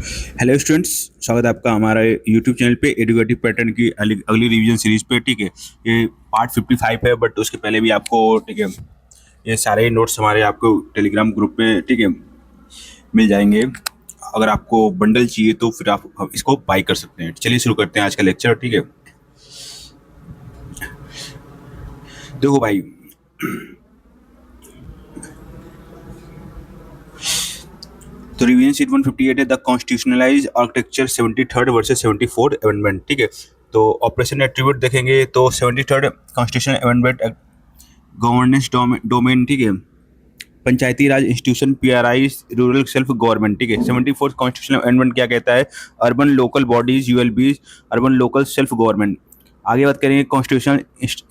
Hello students, स्वागत है आपका हमारे यूट्यूब चैनल पे एडुकेटिव पैटर्न की अगली रिवीजन सीरीज पे। ठीक है, ये पार्ट 55 है, बट उसके पहले भी आपको, ठीक है, ये सारे नोट्स हमारे आपको टेलीग्राम ग्रुप में, ठीक है, मिल जाएंगे। अगर आपको बंडल चाहिए तो फिर आप इसको बाई कर सकते हैं। चलिए शुरू करते हैं आज का लेक्चर। ठीक है, देखो भाई, तो रिवीजन सीट 158 है the constitutionalise architecture 73rd versus 74th amendment. ठीक है, तो ऑपरेशन एट्रीब्यूट देखेंगे तो 73rd constitution amendment governance domain, ठीक है, panchayati raj institution, PRI, rural self government. ठीक है, 74th कॉन्स्टिट्यूशनल अमेंडमेंट क्या कहता है? Urban local bodies, ULB, urban local self government. आगे बात करेंगे कॉन्स्टिट्यूशन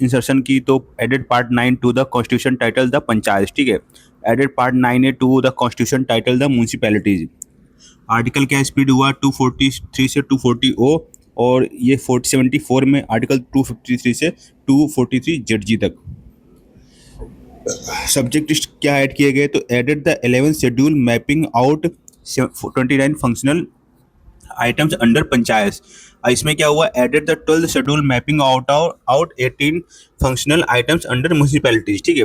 इंसर्शन की, तो added part 9 to the constitution title the panchayat. ठीक है, added part 9 A to the constitution title the municipalities. Article क्या स्पीड हुआ 243 से 240 ओ, और ये 74 में आर्टिकल 253 से 243 जेड तक। सब्जेक्ट क्या ऐड किए गए? तो added the 11th schedule mapping out 29 functional items under panchayat. इसमें क्या हुआ? Added the 12th schedule mapping out 18 functional items under municipalities. ठीक है,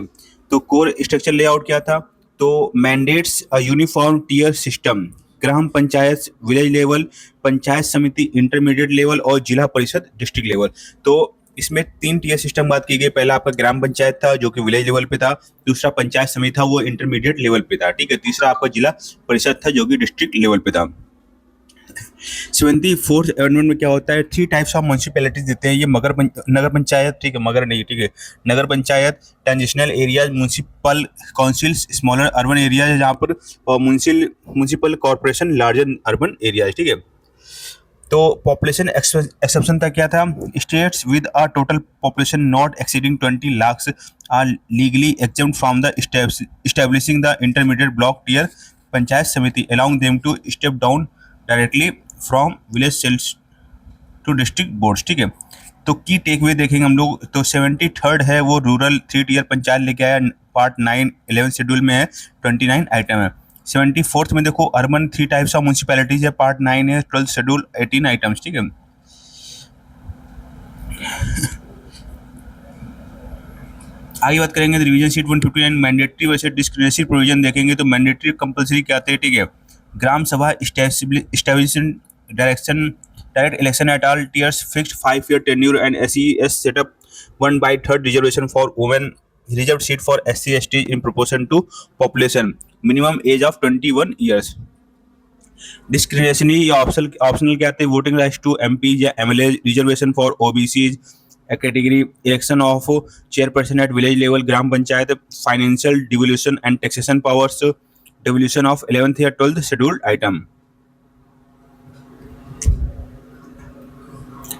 तो कोर स्ट्रक्चर लेआउट क्या था? तो mandates a uniform tier system, gram panchayat village level, panchayat samiti intermediate level, और जिला परिषद डिस्ट्रिक्ट लेवल। तो इसमें 3 टीयर सिस्टम बात की गई। पहला आपका ग्राम पंचायत था जो कि विलेज लेवल पे था, दूसरा पंचायत समिति था वो इंटरमीडिएट लेवल पे था। ठीक है, तीसरा आपका जिला परिषद था जो कि डिस्ट्रिक्ट लेवल पे था। 74th अमेंडमेंट में क्या होता है? 3 टाइप्स ऑफ म्यूनसिपैलिटीज देते हैं ये। नगर पंचायत, ठीक है, मगर नहीं, ठीक है, nagar panchayat, transitional areas, municipal councils, smaller urban areas जहाँ पर, और municipal corporation, larger urban areas. ठीक है, तो पॉपुलेशन एक्सेप्शन था क्या था? States with a total population not exceeding 20 lakhs are legally exempt from the establishing the intermediate block tier panchayat samiti, allowing them to step down directly from village cells to district boards. ठीक है, तो की take वे देखेंगे हम लोग। तो 73rd है वो रूरल 3 टीयर पंचायत लेके आया, पार्ट 9 11th शेड्यूल में है, 29 आइटम है। 74th में देखो अर्बन 3 टाइप्स ऑफ म्यूनसिपैलिटीज है, पार्ट 9 है, 12th शेड्यूल 18 आइटम्स। ठीक है, आगे बात करेंगे रिवीजन सीट 159 मैंडेटरी वैसे डिस्क्रिशनरी प्रोविजन देखेंगे। तो मैंडेटरी कंपलसरी क्या आते हैं? ठीक है, ग्राम सभा establishing direct election at all tears, fixed 5-year tenure and SES setup, 1/3 reservation for women, reserved seat for SC/ST in proportion to population, minimum age of 21 years। Discretionary या optional क्या आते हैं? वोटिंग राइट्स टू एमपी या MLA, reservation for OBCs category, election of chairperson at village level, gram panchayat, financial devolution and taxation powers, devolution of 11th या 12th scheduled item.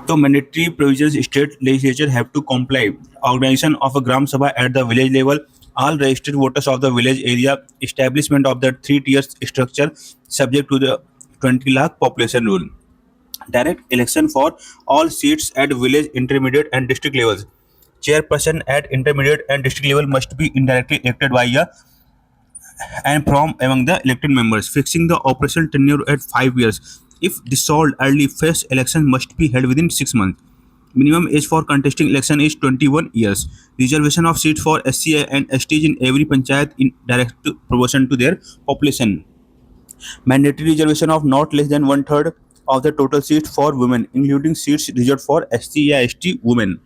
तो mandatory provisions state legislature have to comply. Organisation of a gram sabha at the village level, all registered voters of the village area, establishment of the 3-tier structure subject to the 20 lakh population rule, direct election for all seats at village, intermediate and district levels, chairperson at intermediate and district level must be indirectly elected by a and from among the elected members, fixing the operational tenure at 5 years. If dissolved early, first election must be held within 6 months. Minimum age for contesting election is 21 years. Reservation of seats for SC and STs in every panchayat in direct proportion to their population. Mandatory reservation of not less than 1/3 of the total seats for women, including seats reserved for SC या ST women.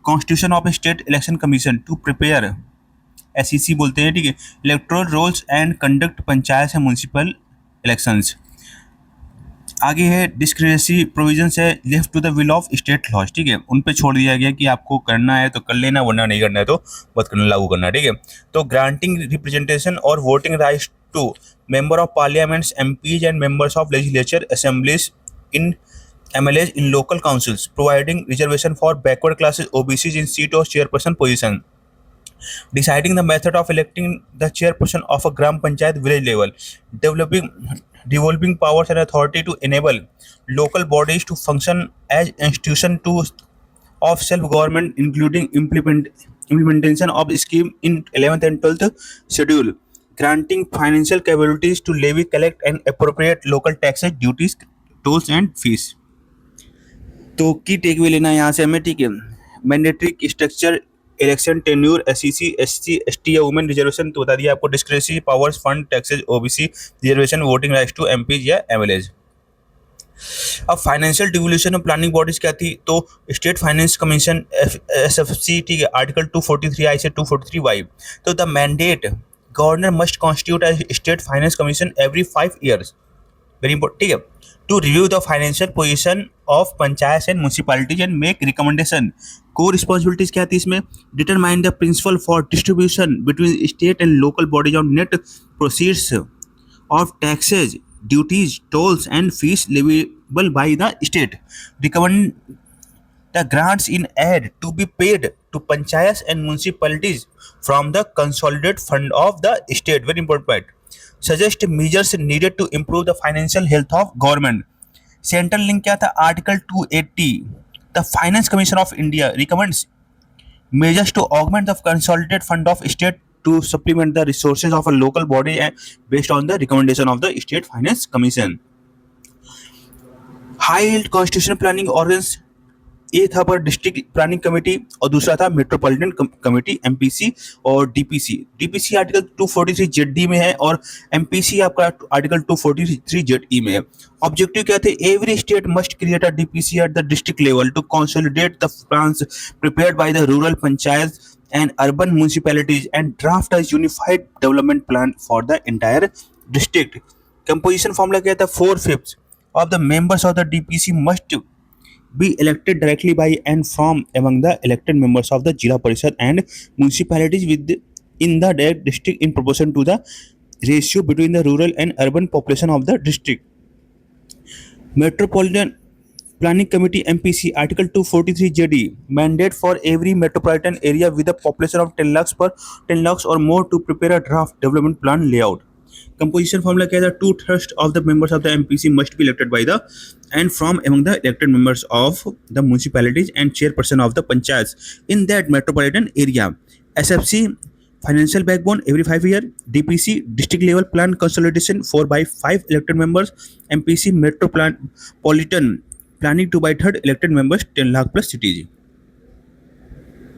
Constitution of State Election Commission to prepare, SEC बोलते हैं, ठीक है, electoral rolls and conduct panchayat है municipal elections. आगे है discretionary provisions है left to the will of state laws. ठीक है, उन पे छोड़ दिया गया कि आपको करना है तो कर लेना, वरना नहीं करना है तो मत करना, लागू करना। ठीक है, तो ग्रांटिंग रिप्रेजेंटेशन और voting rights to member of parliaments, MPs and members of legislature assemblies in MLAs in local councils, providing reservation for backward classes OBCs in seat और chairperson position, deciding the method of electing the chairperson of a gram panchayat village level, devolving powers and authority to enable local bodies to function as institution of self-government, including implementation of scheme in 11th and 12th schedule, granting financial capabilities to levy, collect, and appropriate local taxes, duties, tolls, and fees. तो की take वे लेना है यहाँ से हमें, ठीक है। Mandatory structure, election tenure, SCC, SC, ST या वुमेन रिजर्वेशन तो बता दिया आपको, discretionary powers, fund, taxes, OBC reservation, voting rights to MPs या एमएलएज। अब फाइनेंशियल डिवोल्यूशन और प्लानिंग बॉडीज क्या थी, तो स्टेट फाइनेंस कमीशन एसएफसी, ठीक है, आर्टिकल 243 आई से 243 वाई। तो the mandate governor must constitute a state finance commission every 5 years, very important, ठीक है, to review the financial position of panchayat and municipalities and make recommendation. Core responsibilities क्या थी इसमें, determine the principal for distribution between state and local bodies on net proceeds of taxes, duties, tolls, and fees leviable by the state. Recommend the grants in aid to be paid to panchayats and municipalities from the consolidated fund of the state. Very important point. Suggest measures needed to improve the financial health of government. Central link क्या था, Article 280. The Finance Commission of India recommends measures to augment the consolidated fund of state to supplement the resources of a local body and based on the recommendation of the State Finance Commission. High constitutional planning organs, एक था पर district planning committee और दूसरा था metropolitan committee MPC और DPC. DPC article 243 JD में है और एमपीसी आपका आर्टिकल 243 जेडई में है। ऑब्जेक्टिव क्या थे, every state must create a DPC at the district level to consolidate the plans prepared by the rural panchayat and urban municipalities and draft a unified development plan for the entire district. Composition formula क्या था, 4/5 of the members of the DPC must be elected directly by and from among the elected members of the Jila Parishad and municipalities in the district in proportion to the ratio between the rural and urban population of the district. Metropolitan Planning Committee MPC Article 243 JD mandate for every metropolitan area with a population of 10 lakhs or more to prepare a draft development plan layout. Composition formula क्या था, 2/3 of the members of the MPC must be elected by the and from among the elected members of the municipalities and chairperson of the panchayats in that metropolitan area. SFC financial backbone every 5 years. DPC district level plan consolidation 4/5 elected members. MPC metropolitan planning 2/3 elected members 10 lakh plus cities.